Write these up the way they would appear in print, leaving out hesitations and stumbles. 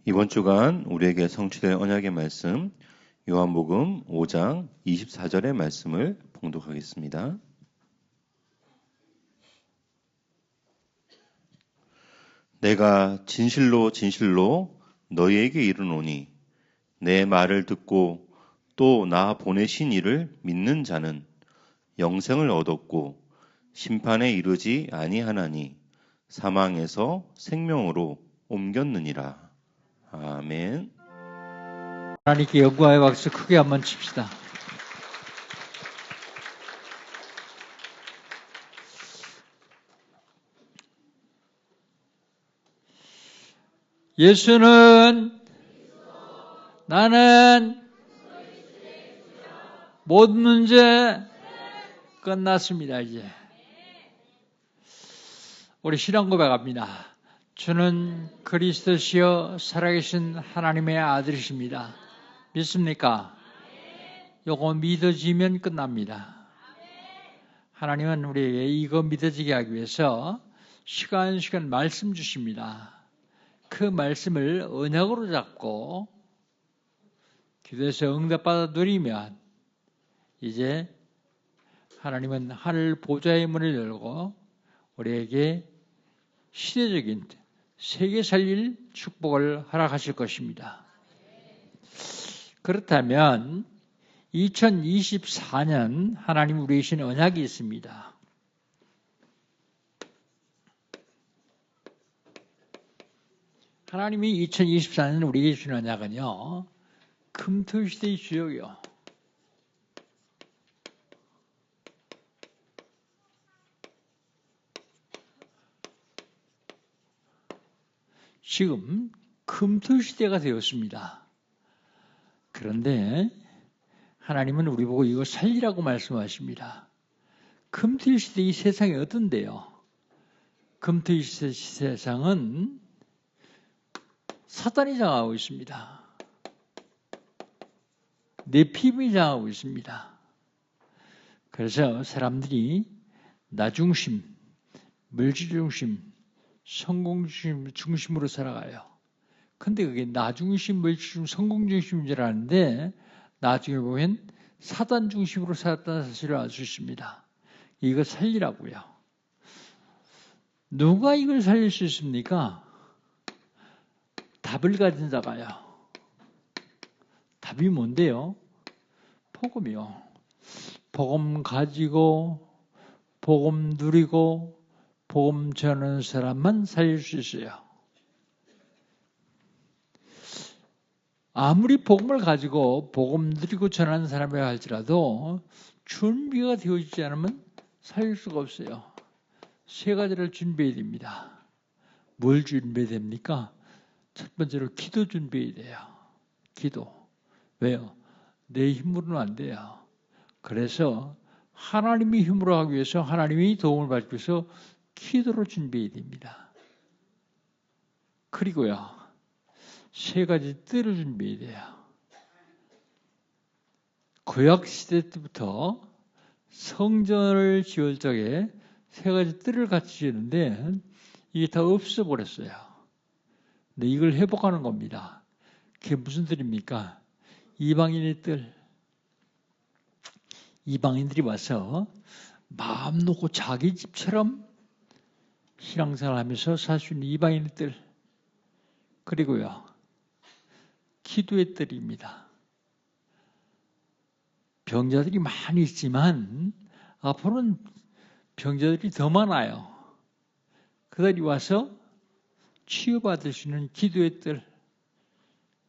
이번 주간 우리에게 성취될 언약의 말씀 요한복음 5장 24절의 말씀을 봉독하겠습니다. 내가 진실로 진실로 너희에게 이르노니 내 말을 듣고 또 나 보내신 이를 믿는 자는 영생을 얻었고 심판에 이르지 아니하나니 사망에서 생명으로 옮겼느니라. 아멘. 하나님께 영광의 박수 크게 한번 칩시다. 예수는 나는 모든 문제 끝났습니다. 이제 우리 신앙 고백합니다. 주는 그리스도시여 살아계신 하나님의 아들이십니다. 믿습니까? 요거 믿어지면 끝납니다. 하나님은 우리에게 이거 믿어지게 하기 위해서 시간 말씀 주십니다. 그 말씀을 언약으로 잡고 기도해서 응답받아 누리면 이제 하나님은 하늘 보좌의 문을 열고 우리에게 시대적인 세계 살릴 축복을 허락하실 것입니다. 그렇다면 2024년 하나님 우리에게 주신 언약이 있습니다. 하나님이 2024년 우리에게 주신 언약은요, 금토시대의 주역이요. 지금 금토시대가 되었습니다. 그런데 하나님은 우리 보고 이거 살리라고 말씀하십니다. 금토시대 이 세상이 어떤데요? 금토시대 세상은 사단이 장하고 있습니다. 네피림이 장하고 있습니다. 그래서 사람들이 나중심, 물질중심, 성공중심으로 살아가요. 근데 그게 나중심, 물질중심, 성공중심인 줄 아는데 나중에 보면 사단중심으로 살았다는 사실을 알 수 있습니다. 이거 살리라고요. 누가 이걸 살릴 수 있습니까? 답을 가진 자가요. 답이 뭔데요? 복음이요. 복음 가지고 복음 누리고 복음 전하는 사람만 살릴 수 있어요. 아무리 복음을 가지고 복음 누리고 전하는 사람이라 할지라도 준비가 되어지지 않으면 살릴 수가 없어요. 세 가지를 준비해야 됩니다. 뭘 준비해야 됩니까? 첫 번째로 기도 준비해야 돼요. 기도. 왜요? 내 힘으로는 안 돼요. 그래서 하나님의 힘으로 하기 위해서 하나님의 도움을 받기 위해서 기도로 준비해야 됩니다. 그리고요, 세 가지 뜰을 준비해야 돼요. 구약시대 때부터 성전을 지을 적에 세 가지 뜰을 같이 지었는데 이게 다 없어버렸어요. 근데 이걸 회복하는 겁니다. 그게 무슨 뜰입니까? 이방인의 뜰. 이방인들이 와서 마음 놓고 자기 집처럼 신앙생활 하면서 살 수 있는 이방인의 뜰. 그리고요, 기도의 뜰입니다. 병자들이 많이 있지만 앞으로는 병자들이 더 많아요. 그들이 와서 치유받을 수 있는 기도의 뜰.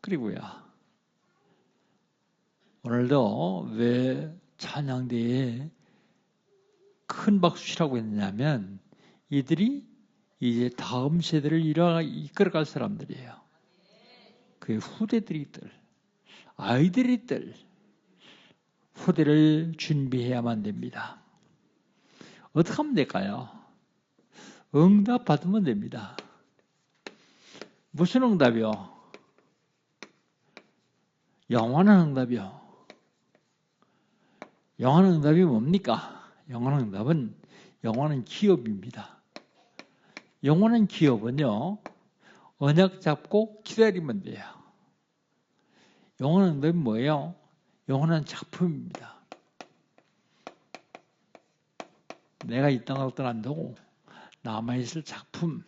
그리고요, 오늘도 왜 찬양대에 큰 박수 치라고 했냐면 이들이 이제 다음 세대를 이끌어갈 사람들이에요. 그 후대들이 뜰, 아이들이 뜰, 후대를 준비해야만 됩니다. 어떻게 하면 될까요? 응답 받으면 됩니다. 무슨 응답이요? 영원한 응답이요. 영원한 응답이 뭡니까? 영원한 응답은 영원한 기업입니다. 영원한 기업은요, 언약 잡고 기다리면 돼요. 영원한 응답이 뭐예요? 영원한 작품입니다. 내가 이 땅을 떠난다고 남아있을 작품,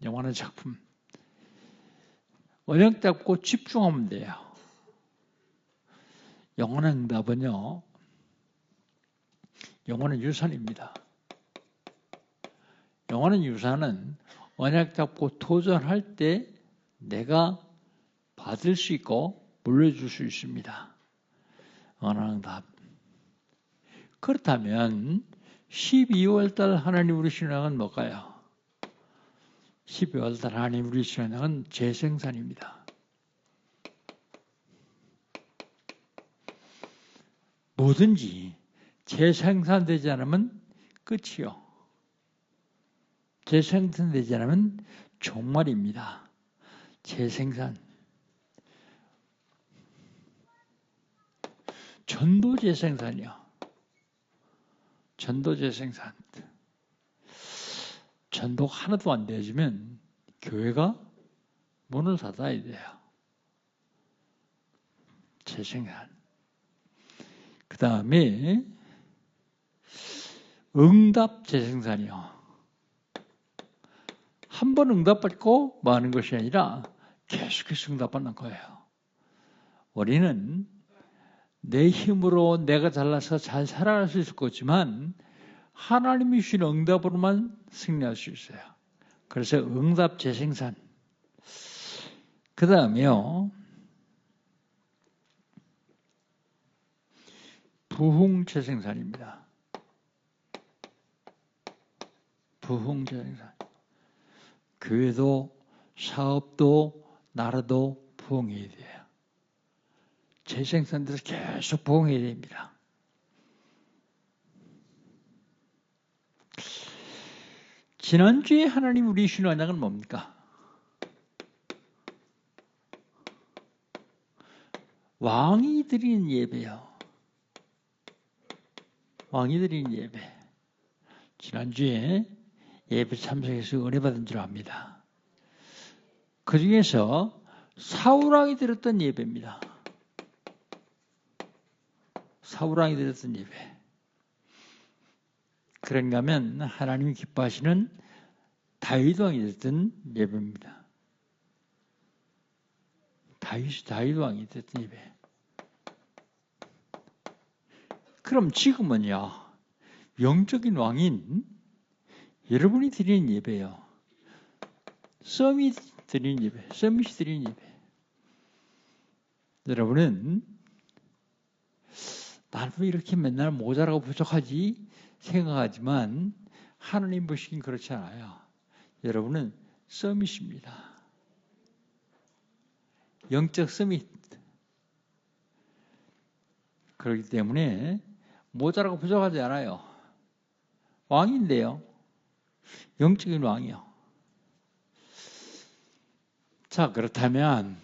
영원한 작품. 언약 잡고 집중하면 돼요. 영원한 응답은요, 영원한 유산입니다. 영원한 유산은 언약 잡고 도전할 때 내가 받을 수 있고 물려줄 수 있습니다. 영원한 응답. 그렇다면 12월달 하나님 우리 신앙은 뭘까요? 12월달 하나님 우리 신앙은 재생산입니다. 뭐든지 재생산되지 않으면 끝이요. 재생산되지 않으면 종말입니다. 재생산. 전도 재생산이요. 전도 재생산. 전도가 하나도 안 되어지면 교회가 문을 닫아야 돼요. 재생산. 그 다음에 응답 재생산이요. 한 번 응답받고 뭐 하는 것이 아니라 계속해서 응답받는 거예요. 우리는 내 힘으로 내가 잘나서 잘 살아갈 수 있을 거지만 하나님이 주신 응답으로만 승리할 수 있어요. 그래서 응답 재생산. 그 다음에요. 부흥 재생산입니다. 부흥 재생산. 교회도 사업도 나라도 부흥해야 돼요. 재생산돼서 계속 부흥해야 됩니다. 지난주에 하나님 우리 주신 언약은 뭡니까? 왕이 드리는 예배요. 왕이 드리는 예배. 지난주에 예배 참석해서 은혜 받은 줄 압니다. 그 중에서 사울왕이 드렸던 예배입니다. 사울왕이 드렸던 예배. 그런가 하면 하나님이 기뻐하시는 다윗왕이 드렸던 예배입니다. 다윗왕이 드렸던 예배. 그럼 지금은요, 영적인 왕인 여러분이 드리는 예배요. 서밋이 드리는 예배, 서밋이 드리는 예배. 여러분은 나는 왜 이렇게 맨날 모자라고 부족하지 생각하지만 하나님 보시긴 그렇지 않아요. 여러분은 서밋입니다. 영적 서밋. 그렇기 때문에 모자라고 부족하지 않아요. 왕인데요. 영적인 왕이요. 자, 그렇다면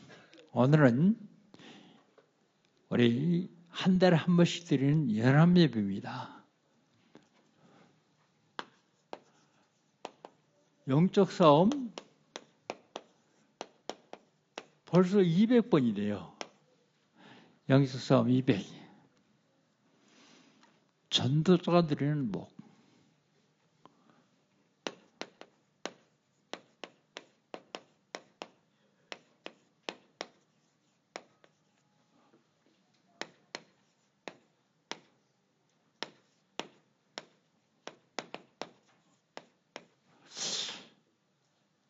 오늘은 우리 한 달에 한 번씩 드리는 연합 예배입니다. 영적 싸움 벌써 200번이래요. 영적 싸움 200. 전도자가 드리는 목.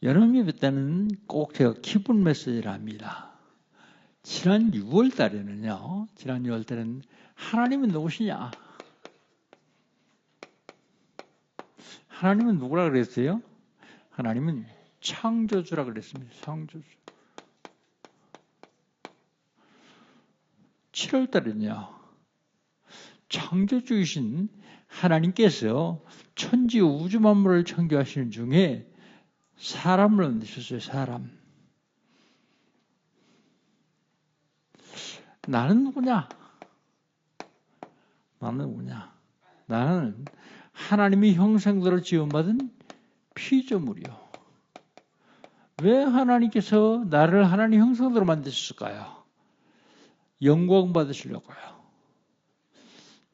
연합 예배 때는 꼭 제가 기본 메시지를 합니다. 지난 6월 달에는요, 지난 6월 달에는 하나님은 누구시냐? 하나님은 누구라 그랬어요? 하나님은 창조주라 그랬습니다. 창조주. 7월 달에는요, 창조주이신 하나님께서 천지 우주 만물을 창조하시는 중에 사람을 만드셨어요. 사람. 나는 누구냐? 나는 누구냐? 나는 하나님의 형상대로 지음받은 피조물이요. 왜 하나님께서 나를 하나님 형상대로 만드셨을까요? 영광 받으시려고요.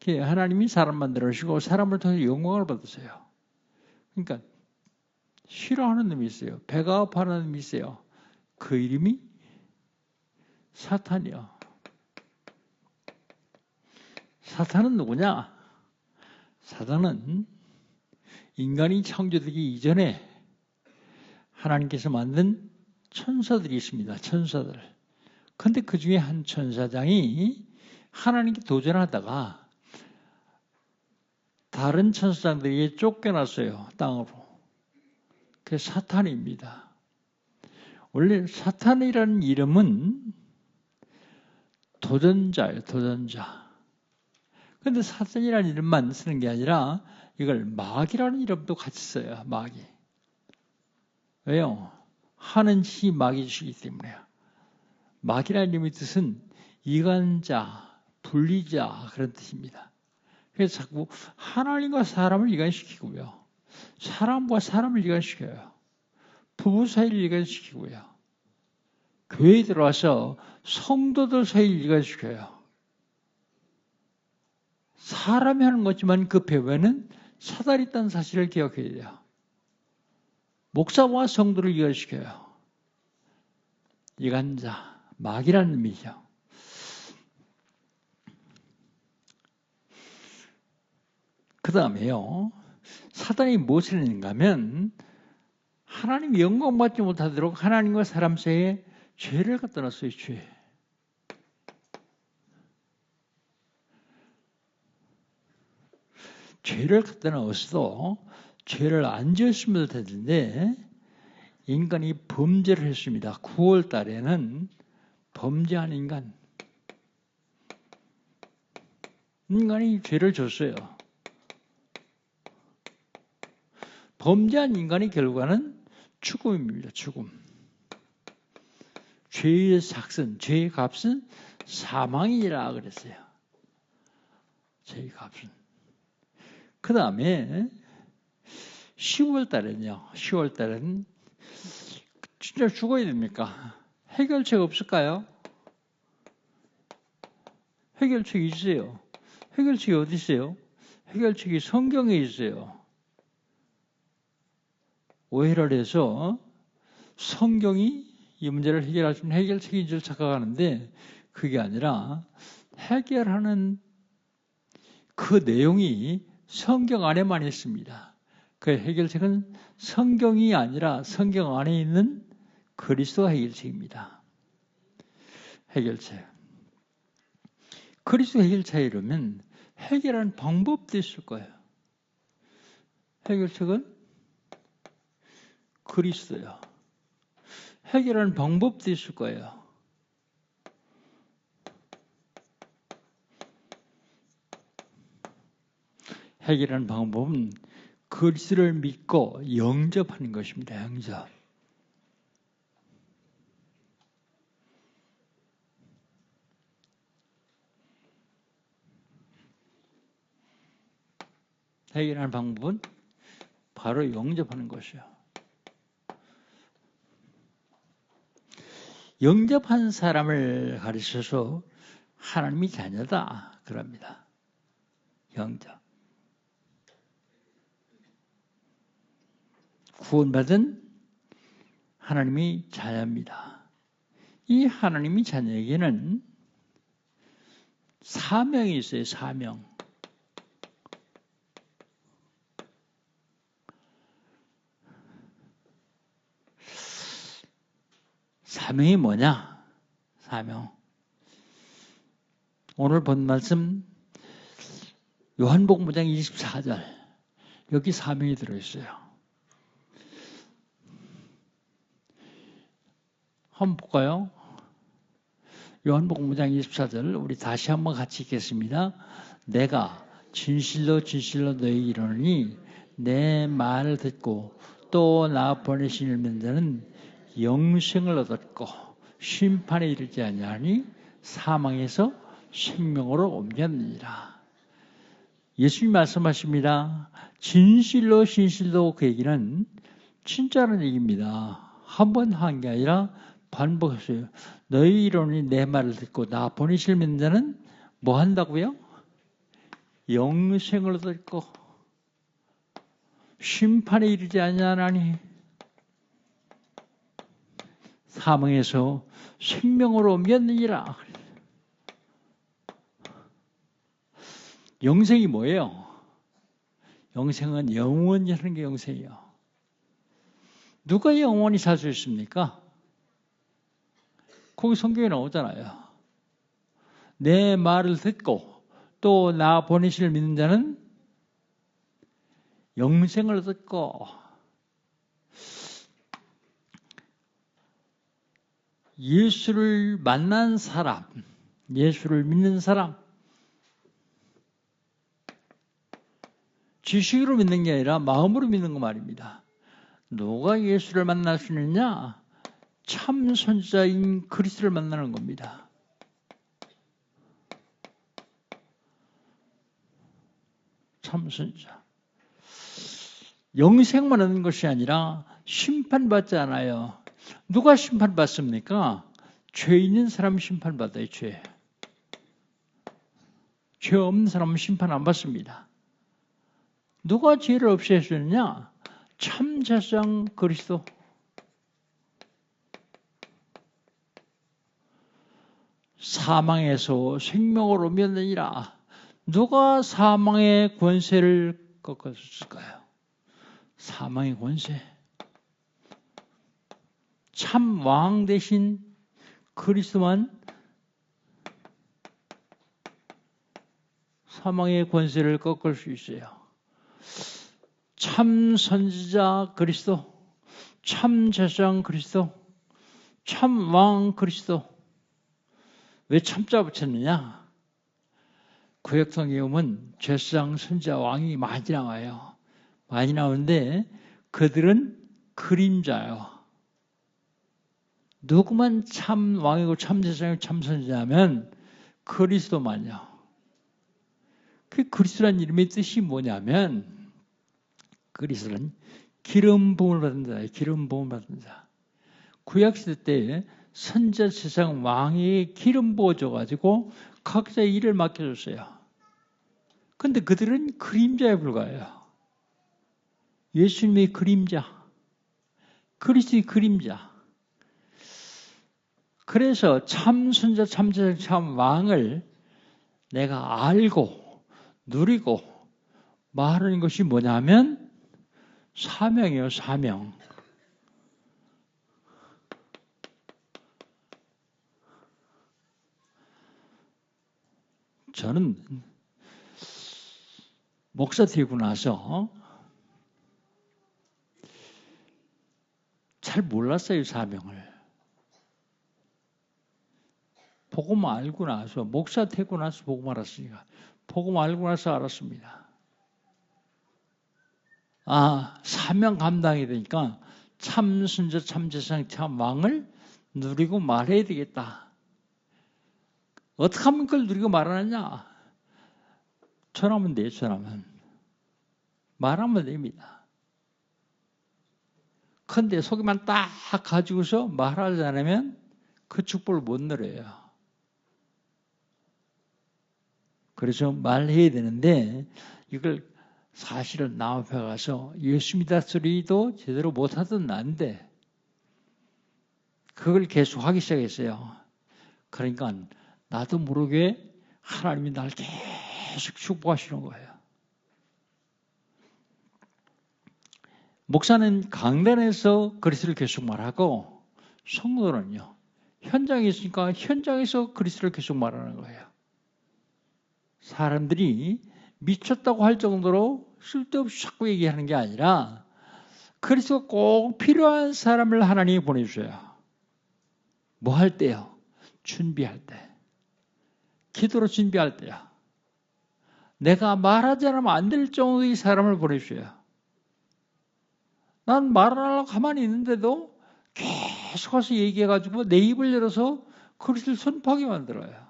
하나님이 사람 만들으시고 사람을 통해서 영광을 받으세요. 그러니까 싫어하는 놈이 있어요. 배가 아파하는 놈이 있어요. 그 이름이 사탄이요. 사탄은 누구냐? 사탄은 인간이 창조되기 이전에 하나님께서 만든 천사들이 있습니다. 천사들. 그런데 그 중에 한 천사장이 하나님께 도전하다가 다른 천사장들에게 쫓겨났어요. 땅으로. 그게 사탄입니다. 원래 사탄이라는 이름은 도전자예요. 도전자. 그런데 사탄이라는 이름만 쓰는 게 아니라 이걸 마귀라는 이름도 같이 써요. 마귀. 왜요? 하는 짓이 마귀 짓이기 때문에요. 마귀라는 이름의 뜻은 이간자, 분리자 그런 뜻입니다. 그래서 자꾸 하나님과 사람을 이간시키고요. 사람과 사람을 이간시켜요. 부부 사이를 이간시키고요. 교회에 들어와서 성도들 사이를 이간시켜요. 사람이 하는 거지만 그 배후에는 사단이 있다는 사실을 기억해야 돼요. 목사와 성도를 이간시켜요. 이간자, 마귀라는 의미죠. 그 다음에요. 사단이 무엇을 했는가 하면 하나님 영광 받지 못하도록 하나님과 사람 사이에 죄를 갖다 놨어요. 죄. 죄를 갖다 놨어도 죄를 안 지었으면 되는데 인간이 범죄를 했습니다. 9월 달에는 범죄한 인간이 죄를 졌어요. 범죄한 인간의 결과는 죽음입니다. 죽음. 죄의 삭슨, 죄의 값은 사망이라 그랬어요. 죄의 값은. 그 다음에 10월 달에는요. 10월 달에는 진짜 죽어야 됩니까? 해결책 없을까요? 해결책이 있어요. 해결책이 어디 있어요? 해결책이 성경에 있어요. 오해를 해서 성경이 이 문제를 해결할 수 있는 해결책인 줄 착각하는데 그게 아니라 해결하는 그 내용이 성경 안에만 있습니다. 그 해결책은 성경이 아니라 성경 안에 있는 그리스도 해결책입니다. 해결책. 그리스도 해결책이 이러면 해결하는 방법도 있을 거예요. 해결책은 그리스도요. 해결하는 방법도 있을 거예요. 해결하는 방법은 그리스도를 믿고 영접하는 것입니다. 영접. 해결하는 방법은 바로 영접하는 것이요. 영접한 사람을 가르쳐서 하나님이 자녀다 그럽니다. 영접. 구원받은 하나님이 자녀입니다. 이 하나님이 자녀에게는 사명이 있어요. 사명. 사명이 뭐냐? 사명. 오늘 본 말씀 요한복음 5장 24절. 여기 사명이 들어있어요. 한번 볼까요? 요한복음 5장 24절 우리 다시 한번 같이 읽겠습니다. 내가 진실로 진실로 너희에게 이르노니 내 말을 듣고 또 나 보내신 이를 믿는 자는 영생을 얻었고 심판에 이르지 아니하니 사망에서 생명으로 옮겼느니라. 예수님 말씀하십니다. 진실로 진실로 그 얘기는 진짜라는 얘기입니다. 한 번 한 게 아니라 반복했어요. 너희 이론이 내 말을 듣고 나 보내실 믿는 자는 뭐 한다고요? 영생을 얻고 심판에 이르지 아니하나니 사망에서 생명으로 옮겼느니라. 영생이 뭐예요? 영생은 영원히 하는 게 영생이에요. 누가 영원히 살 수 있습니까? 거기 성경에 나오잖아요. 내 말을 듣고 또 나 보내실 믿는 자는 영생을 얻고 예수를 만난 사람, 예수를 믿는 사람, 지식으로 믿는 게 아니라 마음으로 믿는 거 말입니다. 누가 예수를 만날 수 있느냐? 참 선지자인 그리스도를 만나는 겁니다. 참 선지자. 영생만 얻는 것이 아니라 심판받지 않아요. 누가 심판받습니까? 죄 있는 사람은 심판받아요. 죄 없는 사람은 심판 안 받습니다. 누가 죄를 없애주느냐? 참 제사장 그리스도. 사망에서 생명으로 옮겼느니라. 누가 사망의 권세를 꺾었을까요? 사망의 권세. 참 왕 대신 그리스도만 사망의 권세를 꺾을 수 있어요. 참 선지자 그리스도, 참 제사장 그리스도, 참 왕 그리스도. 왜 참자 붙였느냐? 구약성경에 보면 제사장, 선지자, 왕이 많이 나와요. 많이 나오는데 그들은 그림자예요. 누구만 참 왕이고 참 제사장이고 참 선지자면 그리스도만요. 그 그리스도라는 이름의 뜻이 뭐냐면 그리스도는 기름 부음을 받은 자예요. 기름 부음을 받은 자. 구약시대 때 선지자, 제사장, 왕이 기름 부어줘가지고 각자의 일을 맡겨줬어요. 그런데 그들은 그림자에 불과해요. 예수님의 그림자, 그리스도의 그림자. 그래서 참 선지자, 참 제사장, 참 왕을 내가 알고 누리고 말하는 것이 뭐냐면 사명이에요. 사명. 저는 목사 되고 나서 잘 몰랐어요. 사명을. 복음 알고 나서 목사 되고 나서 복음 알았으니까 복음 알고 나서 알았습니다. 사명 감당이 되니까 참 선지자, 참 제사장, 참 왕을 누리고 말해야 되겠다. 어떻게 하면 그걸 누리고 말하느냐? 전하면 돼요. 전하면. 말하면 됩니다. 그런데 속에만 딱 가지고서 말하지 않으면 그 축복을 못 누려요. 그래서 말해야 되는데 이걸 사실은 남 앞에 가서 예수 믿다 소리도 제대로 못하던 난데 그걸 계속 하기 시작했어요. 그러니까 나도 모르게 하나님이 날 계속 축복하시는 거예요. 목사는 강단에서 그리스도를 계속 말하고 성도는요. 현장에 있으니까 현장에서 그리스도를 계속 말하는 거예요. 사람들이 미쳤다고 할 정도로 쓸데없이 자꾸 얘기하는 게 아니라 그리스도가 꼭 필요한 사람을 하나님이 보내주셔요. 뭐 할 때요? 준비할 때. 기도로 준비할 때요. 내가 말하지 않으면 안 될 정도의 사람을 보내주셔요. 난 말 안 하려고 가만히 있는데도 계속 와서 얘기해가지고 내 입을 열어서 그리스도를 선포하게 만들어요.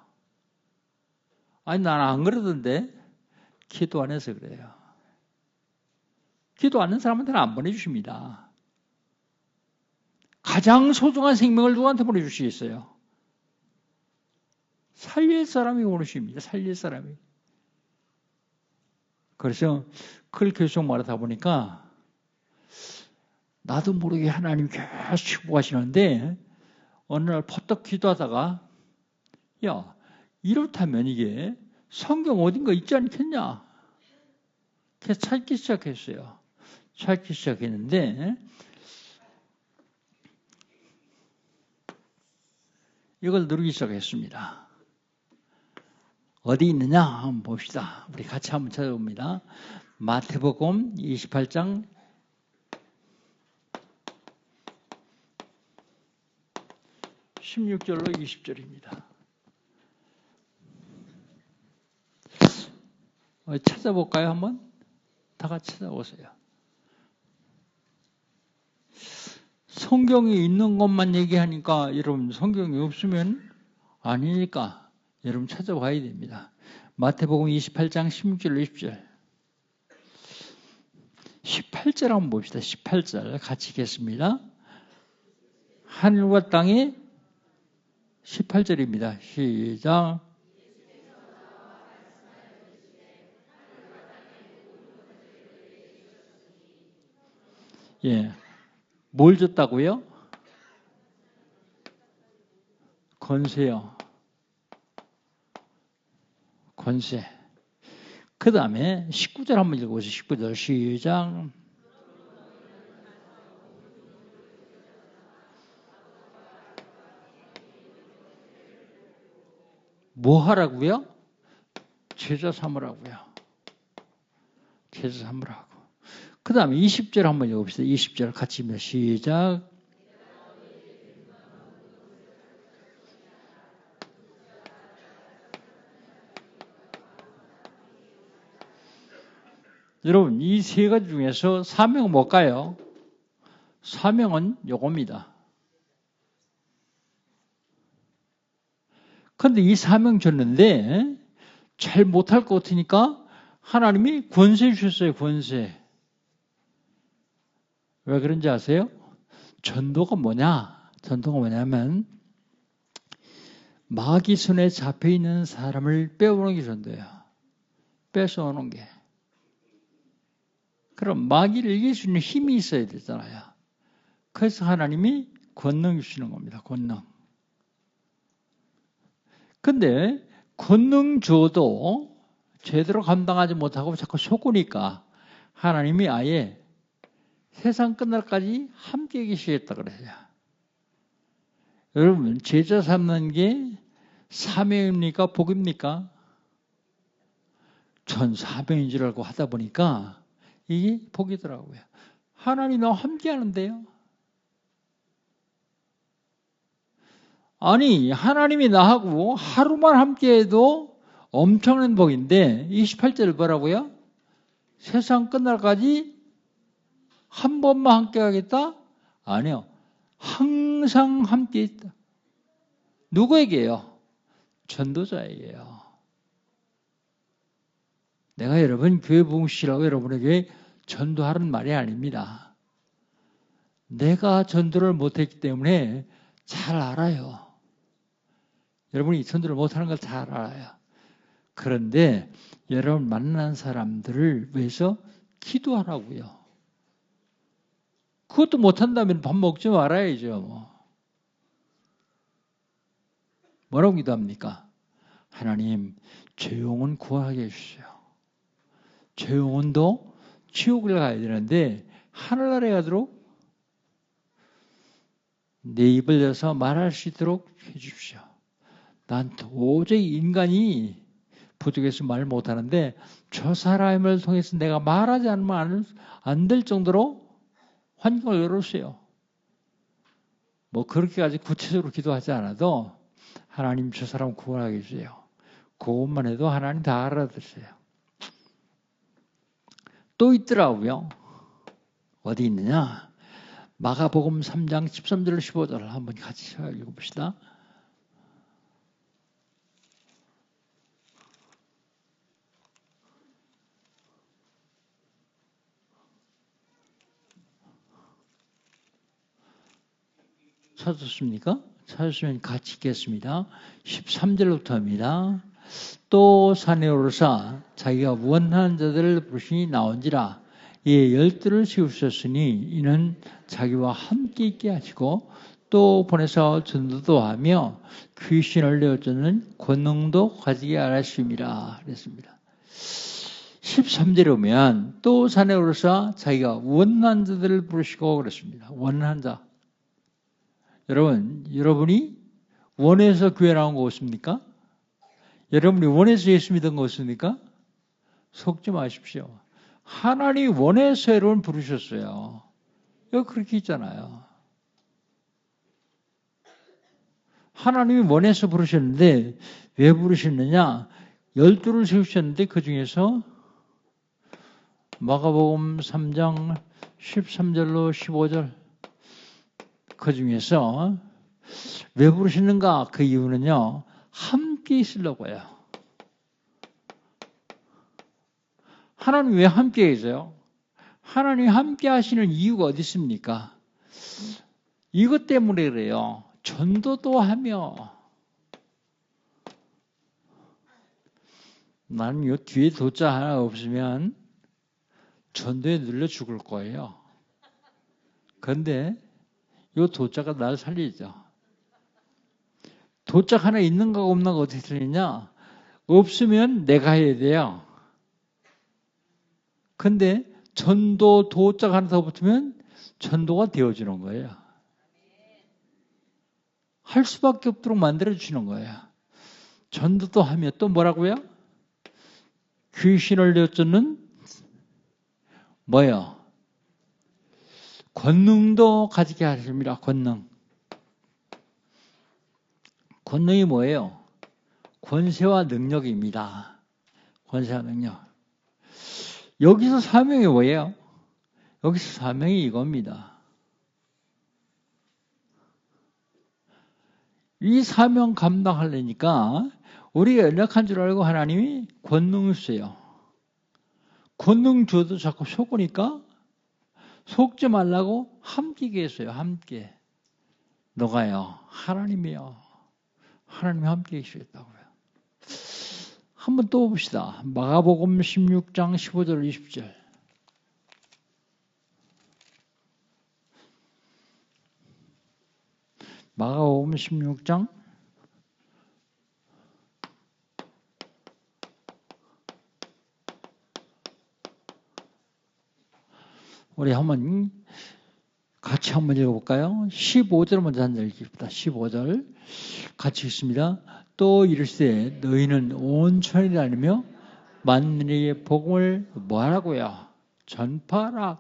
아니 난 안 그러던데 기도 안 해서 그래요. 기도 안 하는 사람한테는 안 보내주십니다. 가장 소중한 생명을 누구한테 보내주시겠어요? 살릴 사람이 보내주십니다. 살릴 사람이. 그래서 그걸 계속 말하다 보니까 나도 모르게 하나님 계속 축복하시는데 어느 날 퍼뜩 기도하다가 야, 이렇다면 이게 성경 어딘가 있지 않겠냐? 그래서 찾기 시작했어요. 찾기 시작했는데 이걸 누르기 시작했습니다. 어디 있느냐? 한번 봅시다. 우리 같이 한번 찾아봅니다. 마태복음 28장 16절로 20절입니다. 찾아볼까요? 한번? 다 같이 찾아보세요. 성경이 있는 것만 얘기하니까 여러분 성경이 없으면 아니니까 여러분 찾아봐야 됩니다. 마태복음 28장 16절로 20절. 18절 한번 봅시다. 18절 같이 읽겠습니다. 하늘과 땅에 18절입니다. 시작. 예. 뭘 줬다고요? 권세요. 권세. 그 다음에 19절 한번 읽어보세요. 19절 시작. 뭐 하라고요? 제자 삼으라고요. 제자 삼으라고. 그 다음에 20절 한번 읽어봅시다. 20절 같이 읽습니다. 시작. 여러분 이 세 가지 중에서 사명은 뭘까요? 사명은 요겁니다. 그런데 이 사명 줬는데 잘 못할 것 같으니까 하나님이 권세 주셨어요. 권세. 왜 그런지 아세요? 전도가 뭐냐? 전도가 뭐냐면 마귀 손에 잡혀있는 사람을 빼오는 게 전도예요. 뺏어오는 게. 그럼 마귀를 이길 수 있는 힘이 있어야 되잖아요. 그래서 하나님이 권능 주시는 겁니다. 권능. 근데 권능 줘도 제대로 감당하지 못하고 자꾸 속으니까 하나님이 아예 세상 끝날까지 함께 계시겠다 그래요. 여러분 제자 삼는 게 사명입니까? 복입니까? 전 사명인 줄 알고 하다 보니까 이게 복이더라고요. 하나님 나와 함께 하는데요. 아니 하나님이 나하고 하루만 함께해도 엄청난 복인데 28절을 뭐라고요? 세상 끝날까지 한 번만 함께 하겠다? 아니요. 항상 함께 있다. 누구에게요? 전도자에게요. 내가 여러분 교회 부흥시키라고 여러분에게 전도하는 말이 아닙니다. 내가 전도를 못했기 때문에 잘 알아요. 여러분이 전도를 못하는 걸 잘 알아요. 그런데 여러분 만난 사람들을 위해서 기도하라고요. 그것도 못한다면 밥 먹지 말아야죠. 뭐라고 기도합니까? 하나님, 제 영혼 구하게 해주세요. 제 영혼도 지옥을 가야 되는데 하늘나라에 가도록 내 입을 열어서 말할 수 있도록 해주십시오. 난 도저히 인간이 부족해서 말 못하는데 저 사람을 통해서 내가 말하지 않으면 안 될 정도로 환경을 열어주세요. 뭐 그렇게까지 구체적으로 기도하지 않아도 하나님 저 사람 구원하게 해주세요. 그것만 해도 하나님 다 알아들으세요. 또 있더라고요. 어디 있느냐? 마가복음 3장 13절 15절 한번 같이 읽어봅시다. 찾았습니까? 찾았으면 같이 읽겠습니다. 13절부터입니다. 또 산에 오르사 자기가 원하는 자들을 부르시니 나온지라. 이에 열두를 세우셨으니 이는 자기와 함께 있게 하시고 또 보내서 전도도 하며 귀신을 내어쫓는 권능도 가지게 하심이라 그랬습니다. 13절에 오면 또 산에 오르사 자기가 원하는 자들을 부르시고 그랬습니다. 원하는 자. 여러분이 원해서 교회 나온 거 없습니까? 여러분이 원해서 예수 믿은 거 없습니까? 속지 마십시오. 하나님이 원해서 여러분 부르셨어요. 여기 그렇게 있잖아요. 하나님이 원해서 부르셨는데 왜 부르셨느냐? 12를 세우셨는데 그 중에서 마가복음 3장 13절로 15절 그 중에서 왜 부르시는가? 그 이유는요. 함께 있으려고요. 하나님 왜 함께 계세요? 하나님이 함께 하시는 이유가 어디 있습니까? 이것 때문에 그래요. 전도도 하며 나는 요 뒤에 도자 하나 없으면 전도에 눌려 죽을 거예요. 그런데 요 도자가 나를 살리죠. 도자 하나 있는가 없는가 어떻게 틀리냐? 없으면 내가 해야 돼요. 근데 전도 도자 하나 더 붙으면 전도가 되어주는 거예요. 할 수밖에 없도록 만들어주시는 거예요. 전도도 하며 또 뭐라고요? 귀신을 내어쫓는 뭐요? 권능도 가지게 하십니다. 권능. 권능이 뭐예요? 권세와 능력입니다. 권세와 능력. 여기서 사명이 뭐예요? 여기서 사명이 이겁니다. 이 사명 감당하려니까 우리가 연약한 줄 알고 하나님이 권능을 써요. 권능 줘도 자꾸 속으니까 속지 말라고 함께 계세요. 함께. 너가요. 하나님이요. 하나님이 함께 계시겠다고요. 한번 또 봅시다. 마가복음 16장 15절 20절. 마가복음 16장 우리 같이 한번 읽어볼까요? 15절 먼저 한 절 읽읍시다. 15절 같이 읽습니다. 또 이르시되 너희는 온 천에 다니며 만민에게 복음을 뭐하라고요? 전파하라.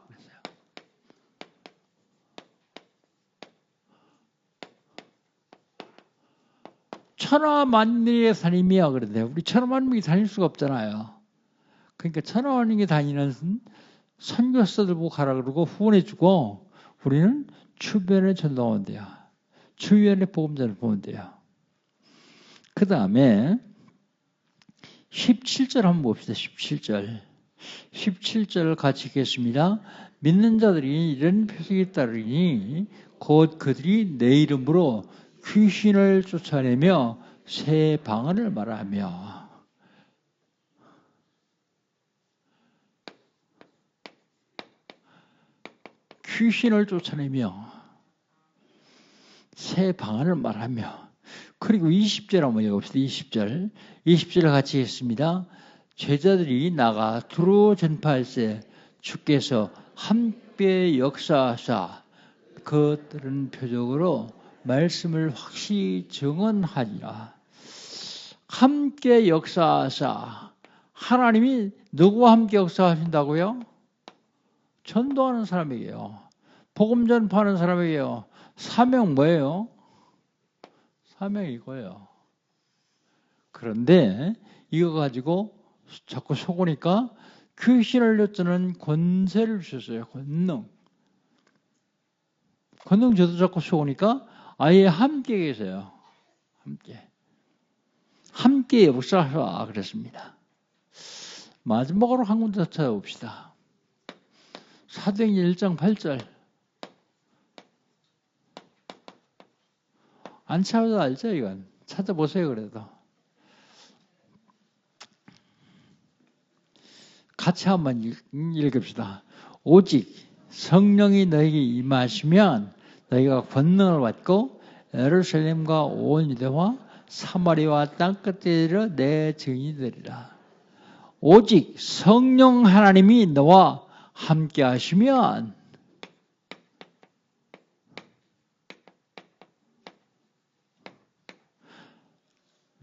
천하 만민에게 다니며 그런데 우리 천하 만민이 다닐 수가 없잖아요. 그러니까 천하 만민이 다니는 선교사들 보고 가라 그러고 후원해주고 우리는 주변에 전도하면 돼요. 주변에 복음자를 보면 돼요. 그 다음에 17절 한번 봅시다. 17절. 17절 같이 읽겠습니다. 믿는 자들이 이런 표적에 따르니 곧 그들이 내 이름으로 귀신을 쫓아내며 새 방언을 말하며 귀신을 쫓아내며 새 방언을 말하며 그리고 20절 한번 읽어봅시다. 20절. 20절 같이 읽겠습니다. 제자들이 나가 두루 전파할세 주께서 함께 역사하사 그들은 표적으로 말씀을 확실히 증언하니라. 함께 역사하사 하나님이 누구와 함께 역사하신다고요? 전도하는 사람에게요. 복음 전파하는 사람에게요. 사명 뭐예요? 사명 이거예요. 그런데 이거 가지고 자꾸 속으니까 귀신을 내쫓는 권세를 주셨어요. 권능. 권능 저도 자꾸 속으니까 아예 함께 계세요. 함께 역사하라 그랬습니다. 마지막으로 한 군데 찾아봅시다. 사도행전 1장 8절. 안 찾아도 알죠, 이건. 찾아보세요, 그래도. 같이 한번 읽읍시다. 오직 성령이 너에게 임하시면 너희가 권능을 받고 예루살렘과 온 유대와 사마리아와 땅끝에 이르러 내 증인이 되리라. 오직 성령 하나님이 너와 함께 하시면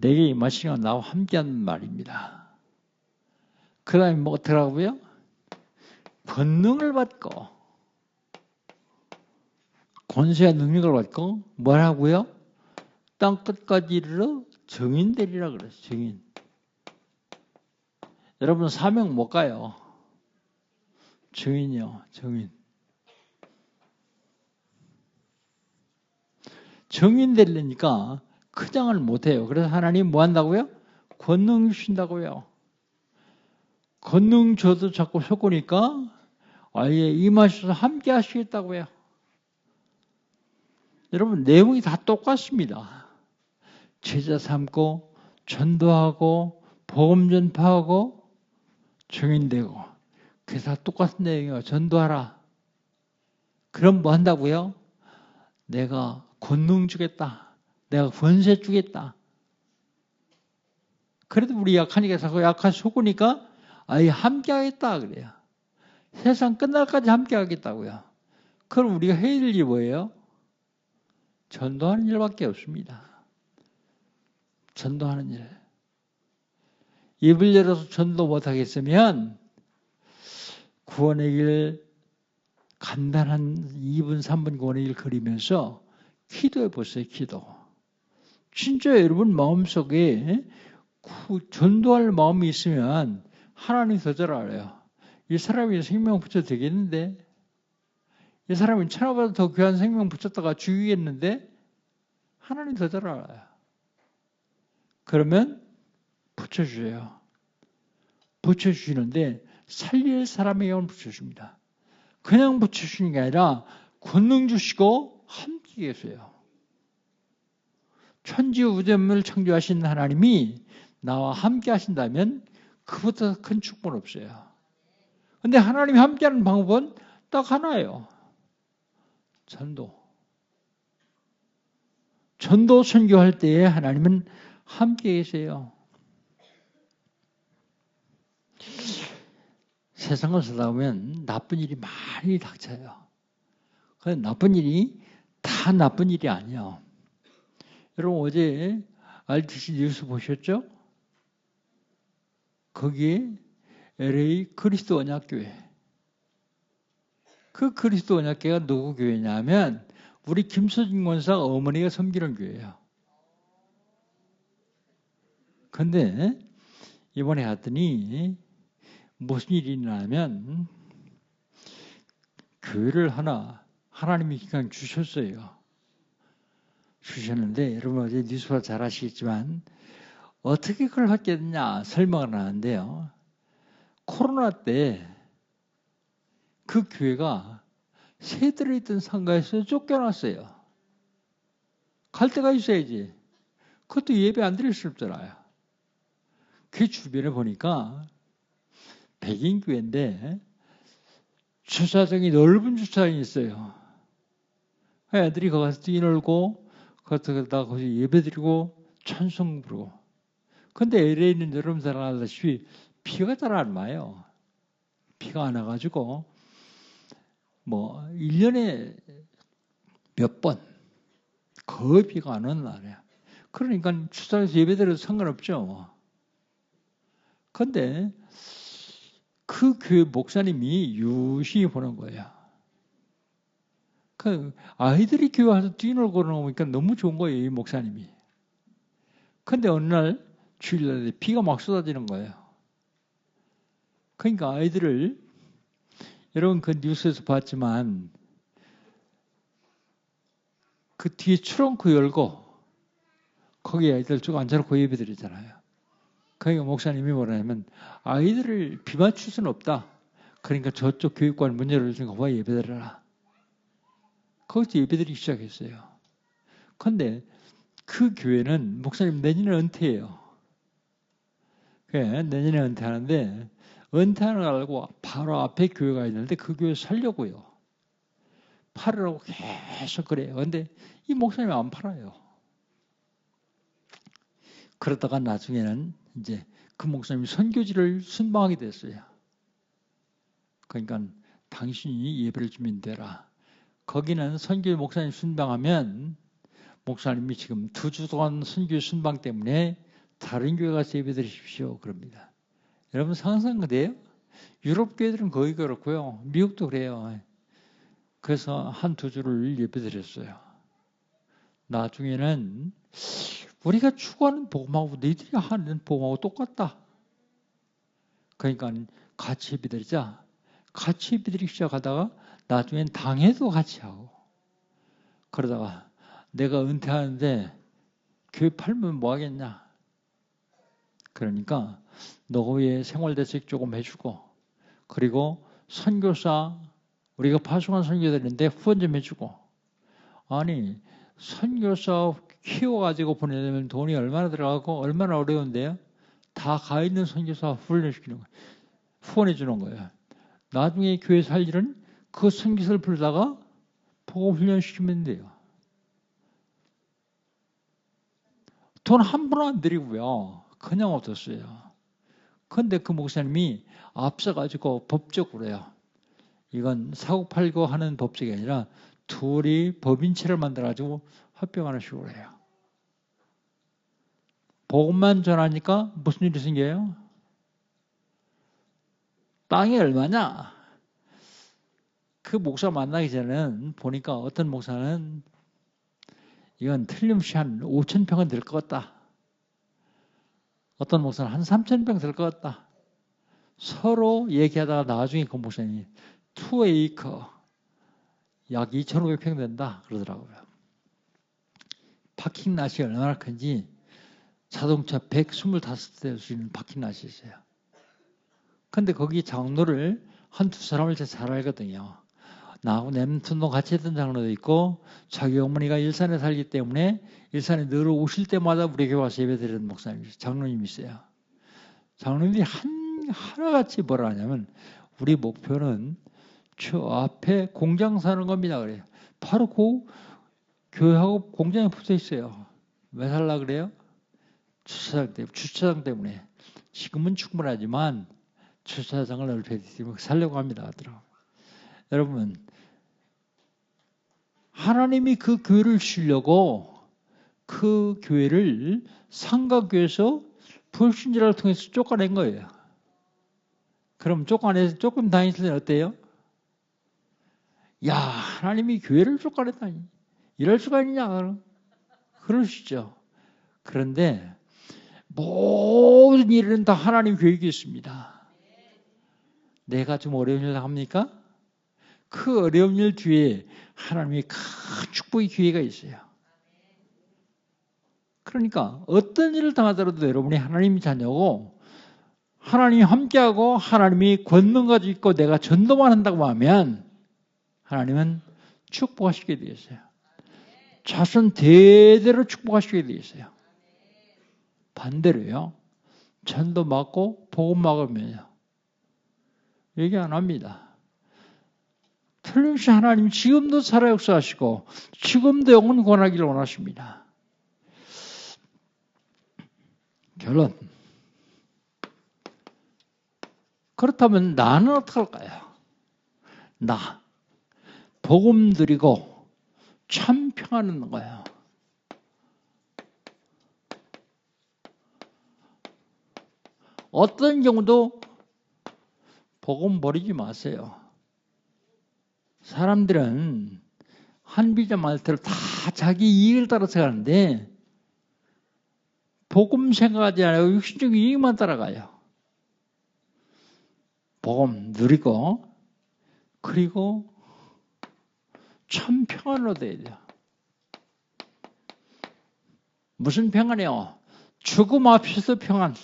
내게 임하시면 나와 함께하는 말입니다. 그 다음에 뭐 어떡하고요? 권능을 받고 권세와 능력을 받고 뭐라고요? 땅끝까지 이르러 증인 되리라 그랬어요. 증인. 여러분 사명 못 가요. 증인이요. 증인. 증인 되려니까 크장을 못해요. 그래서 하나님 뭐 한다고요? 권능 주신다고요. 권능 줘도 자꾸 섞으니까 아예 임하셔서 함께 하시겠다고요. 여러분 내용이 다 똑같습니다. 제자 삼고 전도하고 복음 전파하고 증인되고 그게 다 똑같은 내용이에요. 전도하라. 그럼 뭐 한다고요? 내가 권능 주겠다. 내가 권세 주겠다. 그래도 우리 약하니까 자꾸 약한 속으니까 아예 함께 하겠다 그래요. 세상 끝날까지 함께 하겠다고요. 그럼 우리가 해야 될 일이 뭐예요? 전도하는 일밖에 없습니다. 전도하는 일. 입을 열어서 전도 못하겠으면 구원의 길 간단한 2분, 3분 구원의 길 그리면서 기도해 보세요. 기도. 진짜 여러분 마음속에 전도할 마음이 있으면 하나님 더 잘 알아요. 이 사람이 생명 붙여도 되겠는데? 이 사람이 천하보다 더 귀한 생명 붙였다가 죽이겠는데? 하나님 더 잘 알아요. 그러면 붙여주세요. 붙여주시는데 살릴 사람에게만 붙여줍니다. 그냥 붙여주시는 게 아니라 권능 주시고 함께 계세요. 천지우주만을 창조하신 하나님이 나와 함께 하신다면 그보다 큰 축복 없어요. 근데 하나님이 함께하는 방법은 딱 하나예요. 전도. 전도 선교할 때에 하나님은 함께 계세요. 세상을 살다 보면 나쁜 일이 많이 닥쳐요. 그런데 나쁜 일이 다 나쁜 일이 아니에요. 여러분 어제 RTC 뉴스 보셨죠? 거기에 LA 그리스도 언약교회. 그 그리스도 언약교회가 누구 교회냐면 우리 김서진 권사 어머니가 섬기는 교회예요. 근데 이번에 갔더니 무슨 일이 있냐면 교회를 하나 하나님이 그냥 주셨어요. 주셨는데 여러분 어제 뉴스화 잘 아시겠지만 어떻게 그걸 하게 됐냐 설명을 하는데요. 코로나 때 그 교회가 새들이 있던 상가에서 쫓겨났어요. 갈 데가 있어야지. 그것도 예배 안 드릴 수 없잖아요. 그 주변에 보니까 백인 교회인데 주차장이 넓은 주차장이 있어요. 애들이 거기 가서 뛰놀고 거기다 거기서 예배 드리고 찬송 부르고. 근데 LA는 여러분 잘 알다시피 비가 잘 안 와요. 비가 안 와가지고 뭐 1년에 몇 번 거의 비가 안 오는 날이야. 그러니까 주차장에서 예배 드려도 상관없죠. 근데 그 교회 목사님이 유심히 보는 거예요. 그 아이들이 교회 와서 뛰놀고 그러는 거 보니까 너무 좋은 거예요, 이 목사님이. 근데 어느 날 주일날에 비가 막 쏟아지는 거예요. 그러니까 아이들을 여러분 그 뉴스에서 봤지만 그 뒤에 트렁크 열고 거기에 아이들 쭉 앉아놓고 예배 드리잖아요. 그러니까 목사님이 뭐라냐면 아이들을 비 맞출 수는 없다. 그러니까 저쪽 교육관 문 열어주니까 와 예배 드려라. 거기서 예배 드리기 시작했어요. 그런데 그 교회는 목사님 내년에 은퇴해요. 그래, 내년에 은퇴하는데 은퇴하는 걸 알고 바로 앞에 교회가 있는데 그 교회 살려고요. 팔으라고 계속 그래요. 근데 이 목사님이 안 팔아요. 그러다가 나중에는 이제 그 목사님이 선교지를 순방하게 됐어요. 그러니까 당신이 예배를 주면 되라. 거기는 선교 목사님 순방하면 목사님이 지금 2주 동안 선교 순방 때문에 다른 교회 가서 예배 드리십시오. 그럽니다. 여러분 상상은 돼요? 유럽 교회들은 거의 그렇고요. 미국도 그래요. 그래서 한 2주를 예배 드렸어요. 나중에는 우리가 추구하는 복음하고 너희들이 하는 복음하고 똑같다. 그러니까 같이 예배 드리자. 같이 예배 드리기 시작하다가 나중엔 당회도 같이 하고 그러다가 내가 은퇴하는데 교회 팔면 뭐 하겠냐. 그러니까 노후에 생활대책 조금 해주고 그리고 선교사 우리가 파송한 선교사들인데 후원 좀 해주고 아니 선교사 키워가지고 보내려면 돈이 얼마나 들어가고 얼마나 어려운데요. 다 가 있는 선교사 훈련시키는 거예요. 후원해 주는 거예요. 나중에 교회 살 일은 그 선교사를 부르다가 복음 훈련시키면 돼요. 돈 한 푼 안 드리고요. 그냥 없었어요. 그런데 그 목사님이 앞서가지고 법적으로요. 이건 사고 팔고 하는 법적이 아니라 둘이 법인체를 만들어가지고 합병하는 식으로 해요. 복음만 전하니까 무슨 일이 생겨요? 땅이 얼마냐? 그 목사 만나기 전에는 보니까 어떤 목사는 이건 틀림없이 한 5,000평은 될 것 같다. 어떤 목사는 한 3,000평 될 것 같다. 서로 얘기하다가 나중에 그 목사님이 2에이커 약 2,500평 된다 그러더라고요. 파킹 낫이 얼마나 큰지 자동차 125대 될 수 있는 파킹 낫이 있어요. 근데 거기 장로를 한두 사람을 제가 잘 알거든요. 나하고 램튼동 같이 했던 장로도 있고 자기 어머니가 일산에 살기 때문에 일산에 늘 오실 때마다 우리 교회 와서 예배드리는 목사님, 장로님이 있어요. 장로님이 하나같이 뭐라 하냐면 우리 목표는 저 앞에 공장 사는 겁니다 그래요. 바로 그 교회하고 공장에 붙어 있어요. 왜 살라 그래요? 주차장 때문에. 지금은 충분하지만 주차장을 넓혀야 되면 살려고 합니다 하더라고요. 여러분 하나님이 그 교회를 주려고 그 교회를 상가교회에서 불신자를 통해서 쫓아낸 거예요. 그럼 쫓아내서 조금 다녔을 때는 어때요? 야 하나님이 교회를 쫓아냈다니 이럴 수가 있냐 그러시죠. 그런데 모든 일은 다 하나님 계획이 있습니다. 내가 좀 어려운 일 합니까? 그 어려운 일 뒤에 하나님의 큰 축복의 기회가 있어요. 그러니까 어떤 일을 당하더라도 여러분이 하나님의 자녀고 하나님이 함께하고 하나님이 권능 가지고 있고 내가 전도만 한다고 하면 하나님은 축복하시게 되어 있어요. 자손 대대로 축복하시게 되어 있어요. 반대로요. 전도 맞고 복음 막으면요. 얘기 안 합니다. 틀림없이 하나님 지금도 살아 역사하시고 지금도 영혼 권하기를 원하십니다. 결론. 그렇다면 나는 어떻게 할까요? 나 복음 드리고 참 평안한 거예요. 어떤 경우도 복음 버리지 마세요. 사람들은 한비자 말대로 다 자기 이익을 따라서 가는데 복음 생각하지 않아요. 육신적 이익만 따라가요. 복음 누리고 그리고 참 평안으로 돼야 돼요. 무슨 평안이요? 죽음 앞에서 평안.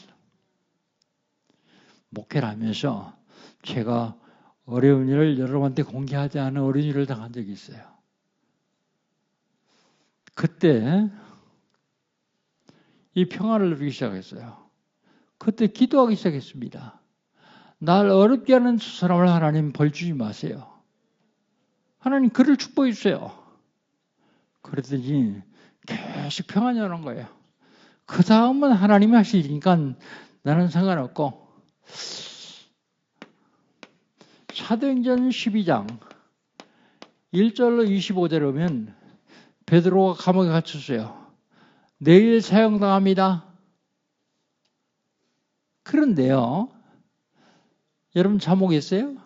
목회를 하면서 제가 어려운 일을 여러분한테 공개하지 않은 어려운 일을 당한 적이 있어요. 그때 이 평안을 누리기 시작했어요. 그때 기도하기 시작했습니다. 날 어렵게 하는 저 사람을 하나님 벌 주지 마세요. 하나님 그를 축복해 주세요. 그랬더니 계속 평안이 오는 거예요. 그 다음은 하나님이 하시니까 나는 상관없고, 사도행전 12장 1절로 25절에 보면 베드로가 감옥에 갇혔어요. 내일 사형당합니다. 그런데요, 여러분 잠오겠어요?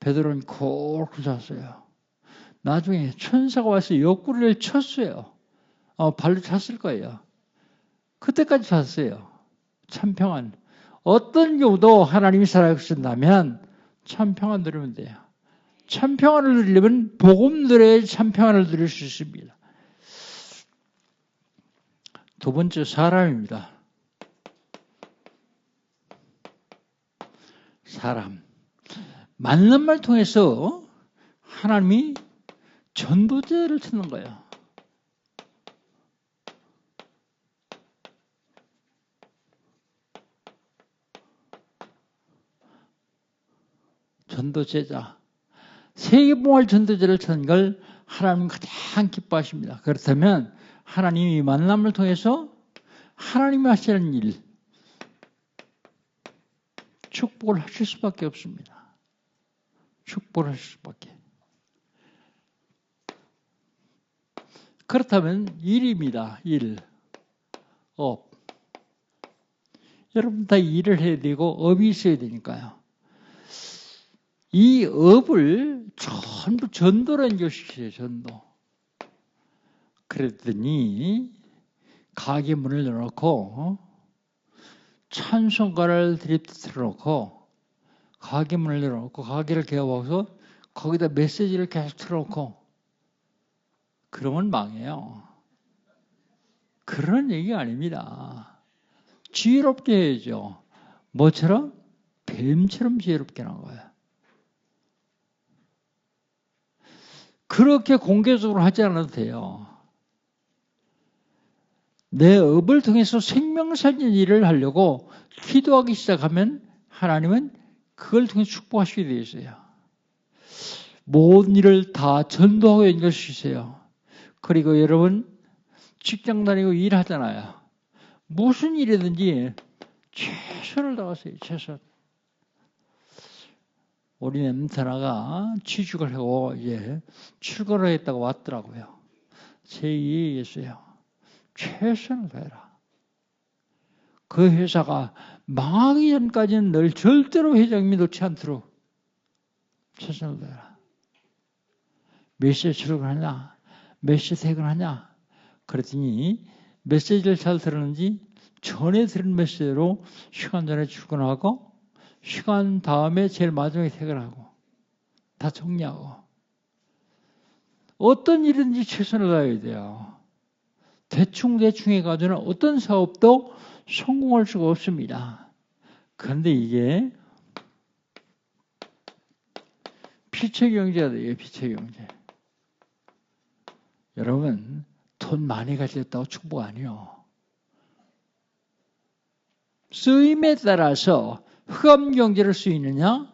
베드로는 콜콜 잤어요. 나중에 천사가 와서 옆구리를 쳤어요. 발로 찼을 거예요. 그때까지 잤어요. 참 평안. 어떤 경우도 하나님이 살아계신다면 참 평안 누리면 돼요. 참 평안을 누리려면 복음 들어야 참 평안을 누릴 수 있습니다. 두 번째, 사람입니다. 사람. 만남을 통해서 하나님이 전도제를 찾는 거예요. 전도제자. 세계봉활 전도제를 찾는 걸 하나님은 가장 기뻐하십니다. 그렇다면 하나님이 만남을 통해서 하나님이 하시는 일, 축복을 하실 수밖에 없습니다. 축복을 하실 수밖에. 그렇다면 일입니다. 일, 업. 여러분 다 일을 해야 되고 업이 있어야 되니까요. 이 업을 전부 전도로 연결시켜요. 전도. 그랬더니 가게 문을 열어놓고 찬송가를 틀어놓고 가게 문을 열어놓고 가게를 개업해서 거기다 메시지를 계속 틀어놓고 그러면 망해요. 그런 얘기가 아닙니다. 지혜롭게 해야죠. 뭐처럼? 뱀처럼 지혜롭게 하는 거예요. 그렇게 공개적으로 하지 않아도 돼요. 내 업을 통해서 생명 살리는 일을 하려고 기도하기 시작하면 하나님은 그걸 통해 축복하시게 되어 있어요. 모든 일을 다 전도하고 연결시키세요. 그리고 여러분 직장 다니고 일하잖아요. 무슨 일이든지 최선을 다하세요. 최선. 우리 남편아가 취직을 하고 이제 출근을 했다고 왔더라고요. 제 얘기했어요. 최선을 다해라. 그 회사가 망하기 전까지는 널 절대로 회장님이 놓지 않도록 최선을 다해라. 몇 시에 출근하냐? 몇 시에 퇴근하냐? 그랬더니 메시지를 잘 들었는지 전에 들은 메시지로 시간 전에 출근하고 시간 다음에 제일 마지막에 퇴근하고 다 정리하고 어떤 일인지 최선을 다해야 돼요. 대충 해가지고는 어떤 사업도 성공할 수가 없습니다. 그런데 이게 피체경제가 돼요. 피체경제. 여러분 돈 많이 가졌다고 축복 아니요. 쓰임에 따라서 흑암경제를 쓰이느냐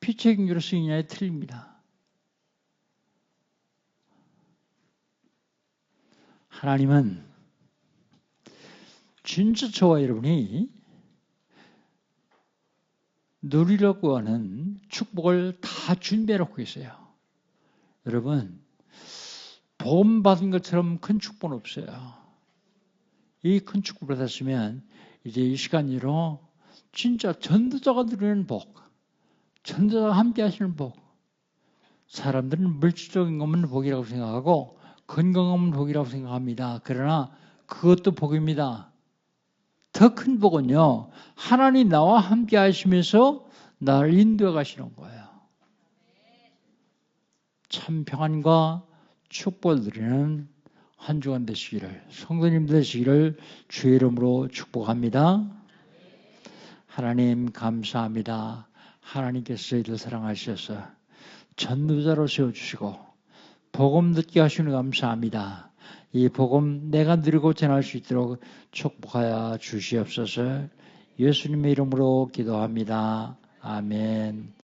피체경제를 쓰이느냐에 틀립니다. 하나님은 진짜 저와 여러분이 누리려고 하는 축복을 다 준비해놓고 있어요. 여러분 복음 받은 것처럼 큰 축복은 없어요. 이 큰 축복을 받았으면 이제 이 시간으로 진짜 전도자가 누리는 복, 전도자가 함께 하시는 복. 사람들은 물질적인 것만 복이라고 생각하고 건강한 복이라고 생각합니다. 그러나 그것도 복입니다. 더 큰 복은요. 하나님 나와 함께 하시면서 나를 인도해 가시는 거예요. 참 평안과 축복을 누리는 한 주간 되시기를, 성도님 되시기를 주의 이름으로 축복합니다. 하나님 감사합니다. 하나님께서 저희들 사랑하셔서 전도자로 세워주시고 복음 듣게 하시는 감사합니다. 이 복음 내가 누리고 전할 수 있도록 축복하여 주시옵소서. 예수님의 이름으로 기도합니다. 아멘.